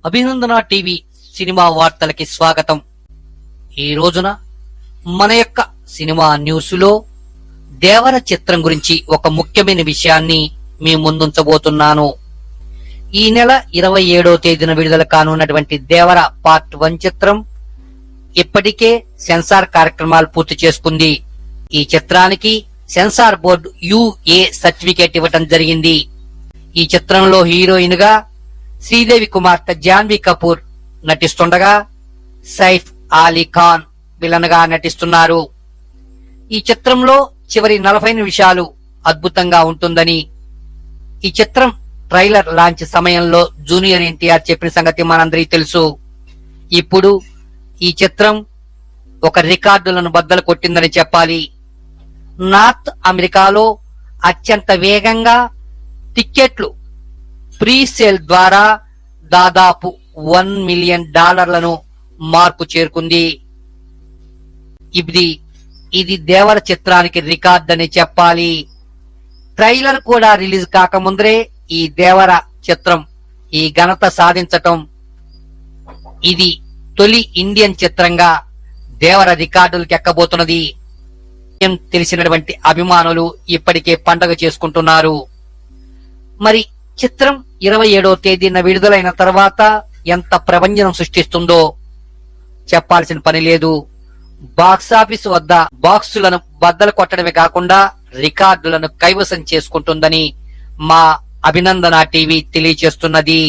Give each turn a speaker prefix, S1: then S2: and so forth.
S1: అభినందన TV cinema వార్తలకి స్వాగతం. ఈ రోజున మన యొక్క సినిమా న్యూస్ లో దేవర చిత్రం గురించి ఒక ముఖ్యమైన విషయాన్ని మీ ముందుంచబోతున్నాను. ఈ నెల 27వ తేదీన విడుదల కానున్నటువంటి దేవర పార్ట్ 1 చిత్రం ఇప్పటికే సెన్సార్ కార్యక్రమాలు పూర్తి చేసుకుంది. ఈ చిత్రానికి సెన్సార్ బోర్డు UA సర్టిఫికేట్ ఇవ్వటం జరిగింది. ఈ చిత్రంలో హీరోయిన్ గా శ్రీదేవి కుమార్తె జాన్వీ కపూర్ నటిస్తుండగా సైఫ్ అలీ ఖాన్ విలన్ గా నటిస్తున్నారు. ఈ చిత్రంలో చివరి 40 నిమిషాలు అద్భుతంగా ఉంటుందని ఈ చిత్రం ట్రైలర్ లాంచ్ సమయంలో జూనియర్ NTR చెప్పిన సంగతి మనందరికీ తెలుసు. ఇప్పుడు ఈ చిత్రం ఒక రికార్డులను బద్దలు కొట్టిందని చెప్పాలి. నార్త్ అమెరికాలో అత్యంత వేగంగా టిక్కెట్లు ప్రీ సేల్ ద్వారా దాదాపు $1 మిలియన్ మార్కు చేరుకుంది. ఇది దేవర చిత్రానికి రికార్డ్ అని చెప్పాలి. ట్రైలర్ కూడా రిలీజ్ కాకముందే ఈ దేవర చిత్రం ఈ ఘనత సాధించటం, ఇది తొలి ఇండియన్ చిత్రంగా దేవర రికార్డులకు ఎక్కబోతున్నది. తెలిసినటువంటి అభిమానులు ఇప్పటికే పండగ చేసుకుంటున్నారు. మరి చిత్రం 27వ తేదీన విడుదలైన తర్వాత ఎంత ప్రభంజనం సృష్టిస్తుందో చెప్పాల్సిన పని లేదు. బాక్సాఫీస్ వద్ద బాక్సులను బద్దలు కొట్టడమే కాకుండా రికార్డులను కైవసం చేసుకుంటుందని మా అభినందన టీవీ తెలియజేస్తున్నది.